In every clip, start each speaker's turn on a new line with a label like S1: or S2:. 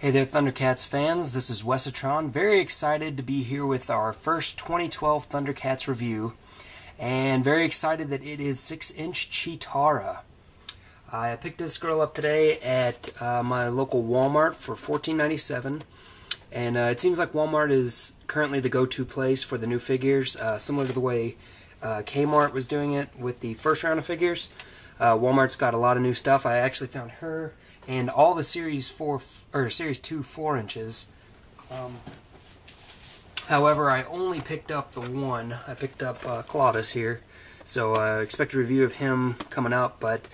S1: Hey there, Thundercats fans. This is Wesatron. Very excited to be here with our first 2012 Thundercats review, and very excited that it is 6-inch Cheetara. I picked this girl up today at my local Walmart for $14.97, and it seems like Walmart is currently the go-to place for the new figures, similar to the way Kmart was doing it with the first round of figures. Walmart's got a lot of new stuff. I actually found her and all the Series 2 4-inches. However, I only picked up the one. I picked up Claudus here, so I expect a review of him coming up. But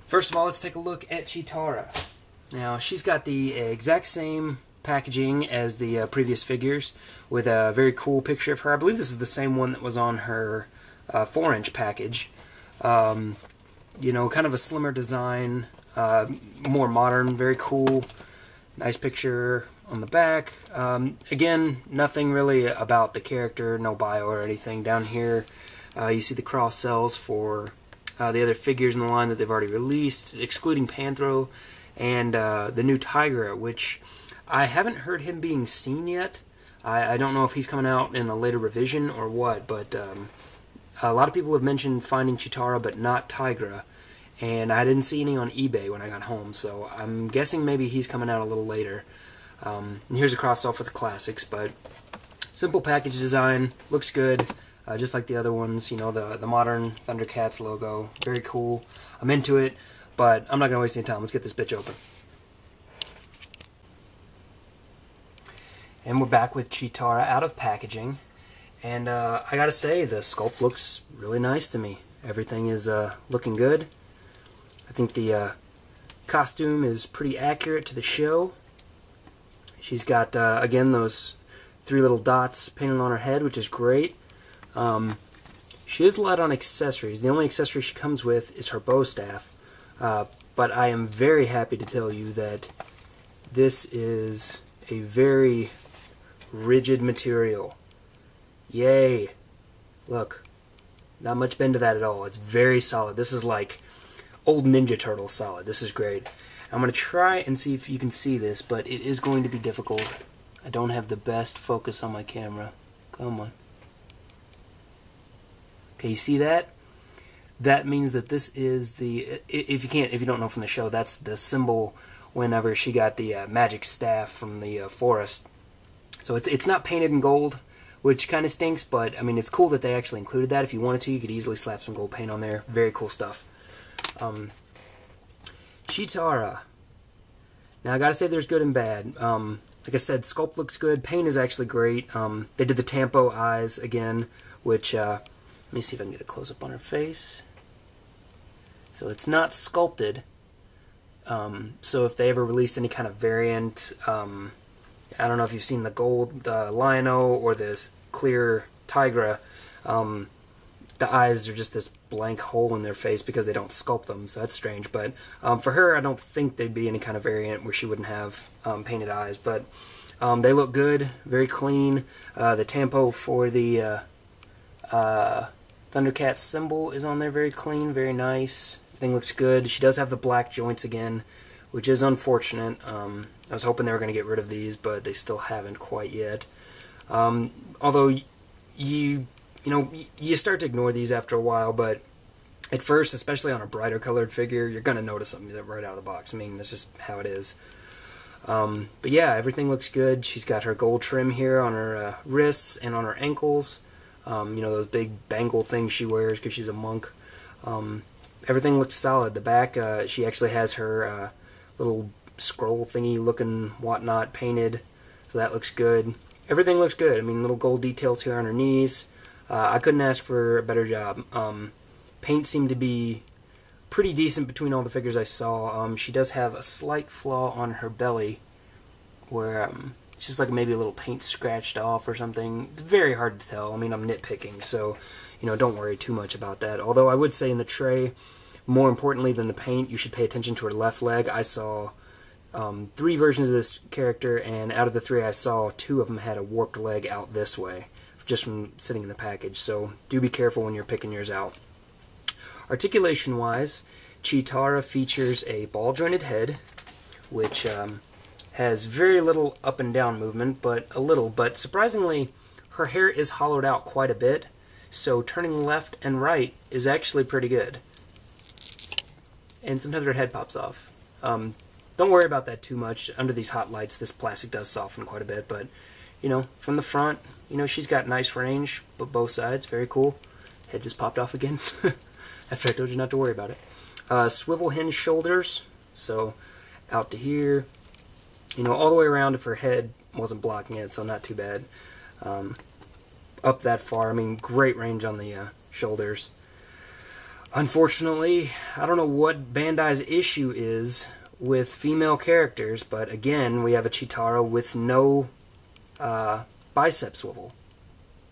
S1: first of all, let's take a look at Cheetara. Now, she's got the exact same packaging as the previous figures, with a very cool picture of her. I believe this is the same one that was on her 4-inch package. You know, kind of a slimmer design, more modern, very cool, nice picture on the back. Again, nothing really about the character, no bio or anything. Down here, you see the cross cells for the other figures in the line that they've already released, excluding Panthro and the new Tigra, which I haven't heard him being seen yet. I don't know if he's coming out in a later revision or what, but a lot of people have mentioned finding Cheetara but not Tigra, and I didn't see any on eBay when I got home, so I'm guessing maybe he's coming out a little later. And here's a cross-off with the classics, but simple package design, looks good, just like the other ones. You know, the modern Thundercats logo, very cool. I'm into it, but I'm not going to waste any time. Let's get this bitch open. And we're back with Cheetara out of packaging. And I gotta say, the sculpt looks really nice to me. Everything is looking good. I think the costume is pretty accurate to the show. She's got, again, those 3 little dots painted on her head, which is great. She is light on accessories. The only accessory she comes with is her bow staff. But I am very happy to tell you that this is a very rigid material. Yay! Look, not much bend to that at all. It's very solid. This is like old Ninja Turtle solid. This is great. I'm going to try and see if you can see this, but it is going to be difficult. I don't have the best focus on my camera. Come on. Okay, you see that? That means that this is the, if you don't know from the show, that's the symbol whenever she got the magic staff from the forest. So it's not painted in gold, which kind of stinks, but I mean, it's cool that they actually included that. If you wanted to, you could easily slap some gold paint on there. Very cool stuff. Cheetara. Now, I gotta say there's good and bad. Like I said, sculpt looks good. Paint is actually great. They did the Tampo eyes again, which, let me see if I can get a close-up on her face. So it's not sculpted. So if they ever released any kind of variant, I don't know if you've seen the gold Lionel or this clear Tigra. The eyes are just this blank hole in their face because they don't sculpt them, so that's strange. But for her, I don't think there'd be any kind of variant where she wouldn't have painted eyes. But they look good, very clean. The Tampo for the Thundercats symbol is on there, very clean, very nice. Everything looks good. She does have the black joints again, which is unfortunate. I was hoping they were going to get rid of these, but they still haven't quite yet. Although you start to ignore these after a while, but at first, especially on a brighter colored figure, you're going to notice something right out of the box. I mean, that's just how it is. But yeah, everything looks good. She's got her gold trim here on her wrists and on her ankles. You know, those big bangle things she wears because she's a monk. Everything looks solid. The back, she actually has her little scroll thingy looking whatnot painted, so that looks good. Everything looks good. I mean, little gold details here on her knees. I couldn't ask for a better job. Paint seemed to be pretty decent between all the figures I saw. She does have a slight flaw on her belly where it's just like maybe a little paint scratched off or something. It's very hard to tell. I mean, I'm nitpicking, so don't worry too much about that. Although I would say in the tray, more importantly than the paint, you should pay attention to her left leg. I saw 3 versions of this character, and out of the 3 I saw, 2 of them had a warped leg out this way, just from sitting in the package, so do be careful when you're picking yours out. Articulation-wise, Cheetara features a ball-jointed head, which has very little up and down movement, but a little. But surprisingly, her hair is hollowed out quite a bit, so turning left and right is actually pretty good. And sometimes her head pops off. Don't worry about that too much. Under these hot lights, this plastic does soften quite a bit, but, you know, from the front, you know, she's got nice range, but both sides, very cool. Head just popped off again, after I told you not to worry about it. Swivel hinge shoulders, so out to here, you know, all the way around if her head wasn't blocking it, so not too bad. Up that far, I mean, great range on the shoulders. Unfortunately, I don't know what Bandai's issue is with female characters, but again, we have a Cheetara with no bicep swivel.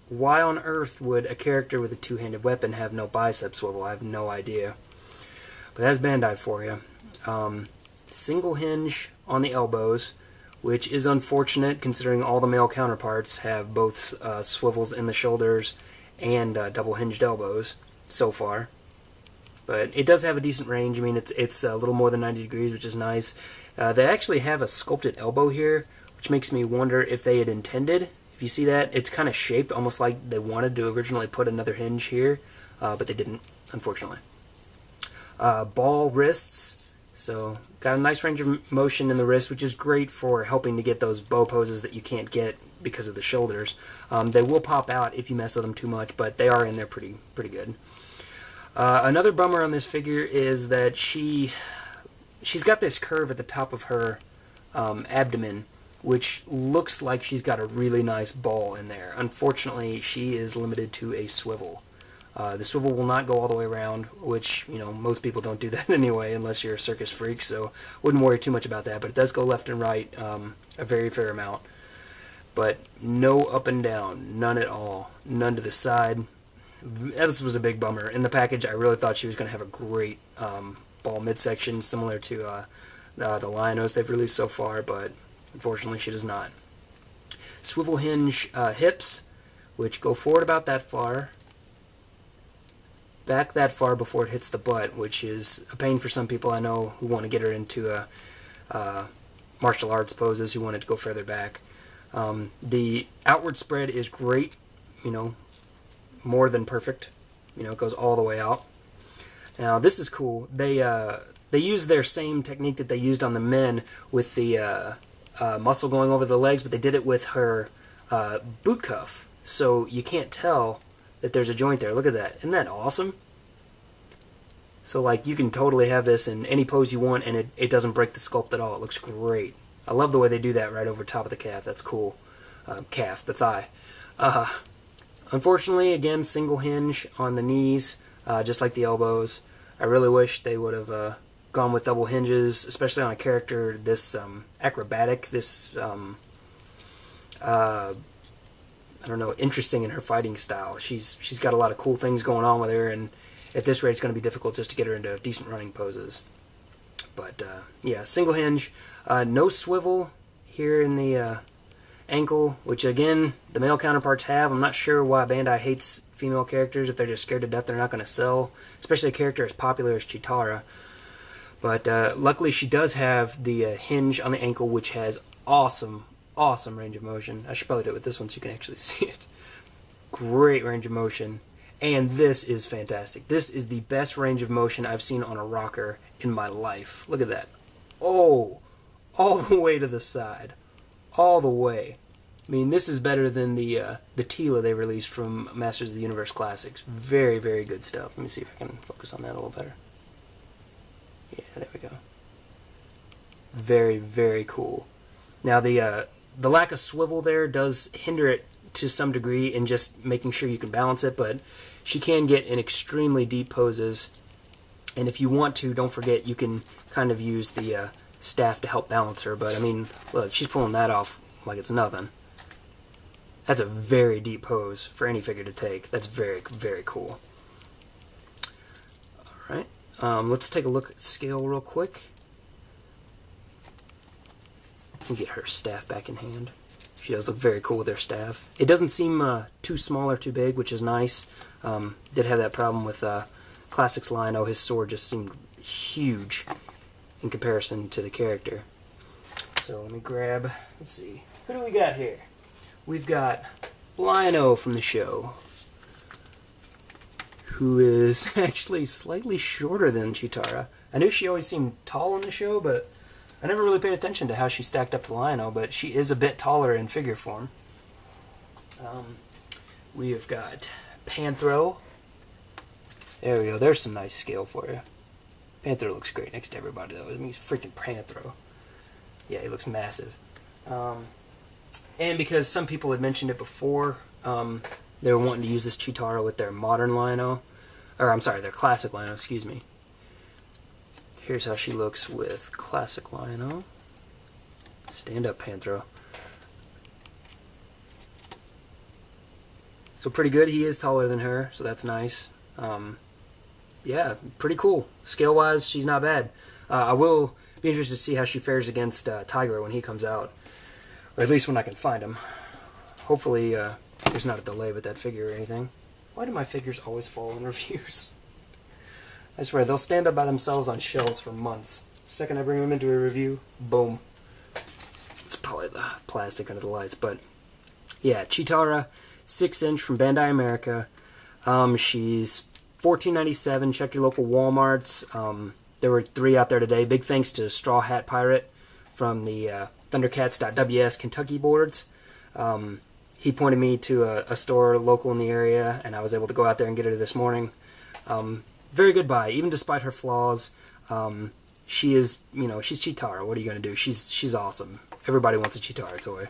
S1: Why on earth would a character with a two-handed weapon have no bicep swivel? I have no idea. But that's Bandai for you. Single hinge on the elbows, which is unfortunate considering all the male counterparts have both swivels in the shoulders and double hinged elbows so far. But it does have a decent range. I mean, it's a little more than 90 degrees, which is nice. They actually have a sculpted elbow here, which makes me wonder if they had intended. If you see that, it's kind of shaped almost like they wanted to originally put another hinge here, but they didn't, unfortunately. Ball wrists, so got a nice range of motion in the wrist, which is great for helping to get those bow poses that you can't get because of the shoulders. They will pop out if you mess with them too much, but they are in there pretty good. Another bummer on this figure is that she's got this curve at the top of her abdomen, which looks like she's got a really nice ball in there. Unfortunately, she is limited to a swivel. The swivel will not go all the way around, which, you know, most people don't do that anyway unless you're a circus freak, so wouldn't worry too much about that. But it does go left and right a very fair amount. But no up and down, none at all, none to the side. This was a big bummer. In the package, I really thought she was going to have a great ball midsection, similar to the Lionos they've released so far, but unfortunately she does not. Swivel hinge hips, which go forward about that far, back that far before it hits the butt, which is a pain for some people I know who want to get her into martial arts poses, who want it to go further back. The outward spread is great, you know, more than perfect. You know, it goes all the way out. Now this is cool. They use their same technique that they used on the men with the muscle going over the legs, but they did it with her boot cuff, so you can't tell that there's a joint there. Look at that. Isn't that awesome? So like you can totally have this in any pose you want, and it doesn't break the sculpt at all. It looks great. I love the way they do that right over top of the calf. That's cool. Calf, the thigh. Unfortunately, again, single hinge on the knees, just like the elbows. I really wish they would have gone with double hinges, especially on a character this acrobatic, this, I don't know, interesting in her fighting style. She's got a lot of cool things going on with her, and at this rate it's going to be difficult just to get her into decent running poses. But, yeah, single hinge. No swivel here in the ankle, which again the male counterparts have. I'm not sure why Bandai hates female characters. If they're just scared to death they're not going to sell, especially a character as popular as Cheetara. But luckily she does have the hinge on the ankle, which has awesome range of motion. I should probably do it with this one so you can actually see it. Great range of motion, and this is fantastic. This is the best range of motion I've seen on a rocker in my life. Look at that. Oh, all the way to the side. All the way. I mean, this is better than the Tila they released from Masters of the Universe Classics. Very, very good stuff. Let me see if I can focus on that a little better. Yeah, there we go. Very, very cool. Now, the lack of swivel there does hinder it to some degree in just making sure you can balance it, but she can get in extremely deep poses. And if you want to, don't forget, you can kind of use the staff to help balance her. But I mean, look, she's pulling that off like it's nothing. That's a very deep pose for any figure to take. That's very, very cool. Alright, let's take a look at scale real quick. And get her staff back in hand. She does look very cool with her staff. It doesn't seem too small or too big, which is nice. Did have that problem with Classics Lino. His sword just seemed huge in comparison to the character. So let me grab, let's see, who do we got here? We've got Lionel from the show, who is actually slightly shorter than Cheetara. I knew she always seemed tall in the show, but I never really paid attention to how she stacked up to Lionel, but she is a bit taller in figure form. We have got Panthro. There we go, there's some nice scale for you. Panthro looks great next to everybody though. I mean, he's freaking Panthro. Yeah, he looks massive. And because some people had mentioned it before, they were wanting to use this Cheetara with their modern Lionel. Or, I'm sorry, their classic Lionel, excuse me. Here's how she looks with classic Lionel. Stand up, Panthro. So pretty good. He is taller than her, so that's nice. Yeah, pretty cool. Scale-wise, she's not bad. I will be interested to see how she fares against Tiger when he comes out. Or at least when I can find him. Hopefully, there's not a delay with that figure or anything. Why do my figures always fall in reviews? I swear, they'll stand up by themselves on shelves for months. The second I bring them into a review, boom. It's probably the plastic under the lights, but yeah, Cheetara, 6-inch from Bandai America. She's $14.97. Check your local Walmarts. There were 3 out there today. Big thanks to Straw Hat Pirate from the Thundercats.ws Kentucky boards. He pointed me to a store local in the area, and I was able to go out there and get her this morning. Very good buy, even despite her flaws. She is, she's Cheetara. What are you going to do? She's awesome. Everybody wants a Cheetara toy.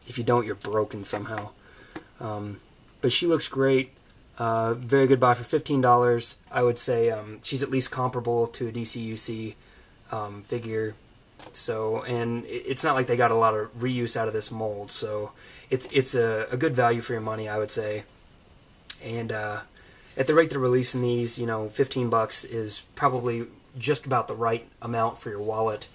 S1: If you don't, you're broken somehow. But she looks great. Very good buy for $15. I would say she's at least comparable to a DCUC figure. So, and it's not like they got a lot of reuse out of this mold. So, it's a good value for your money, I would say. And at the rate they're releasing these, $15 is probably just about the right amount for your wallet,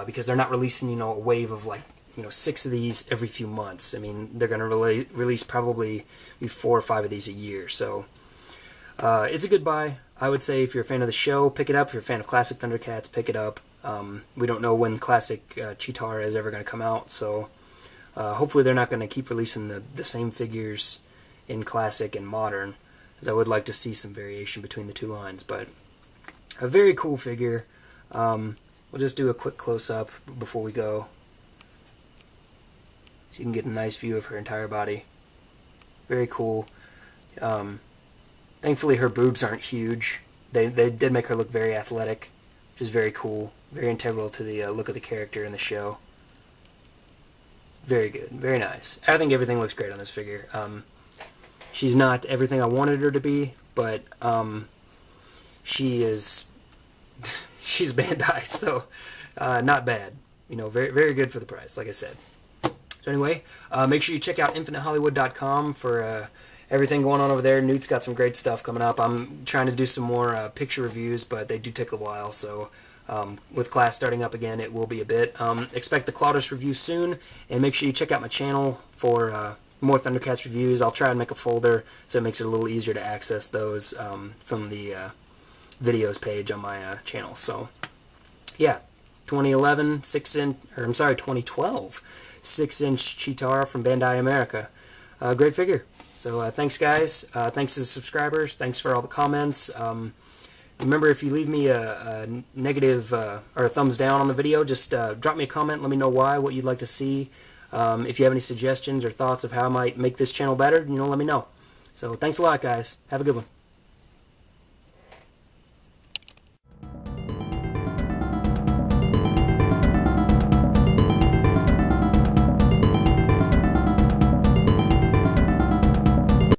S1: because they're not releasing, a wave of like 6 of these every few months. I mean, they're going to release probably 4 or 5 of these a year. So it's a good buy. I would say if you're a fan of the show, pick it up. If you're a fan of classic Thundercats, pick it up. We don't know when classic Cheetara is ever going to come out, so hopefully they're not going to keep releasing the same figures in classic and modern, as I would like to see some variation between the 2 lines. But a very cool figure. We'll just do a quick close-up before we go, so you can get a nice view of her entire body. Very cool. Thankfully her boobs aren't huge. They did make her look very athletic, which is very cool. Very integral to the look of the character in the show. Very good. Very nice. I think everything looks great on this figure. She's not everything I wanted her to be, but she is... she's Bandai, so not bad. Very, very good for the price, like I said. So anyway, make sure you check out InfiniteHollywood.com for everything going on over there. Newt's got some great stuff coming up. I'm trying to do some more picture reviews, but they do take a while, so with class starting up again, it will be a bit. Expect the Claudus review soon, and make sure you check out my channel for more Thundercats reviews. I'll try and make a folder so it makes it a little easier to access those from the videos page on my channel. So, yeah, 2012 6-inch Cheetara from Bandai America. Great figure. So thanks, guys. Thanks to the subscribers. Thanks for all the comments. Remember, if you leave me a negative or a thumbs down on the video, just drop me a comment. Let me know why, what you'd like to see. If you have any suggestions or thoughts of how I might make this channel better, let me know. So thanks a lot, guys. Have a good one.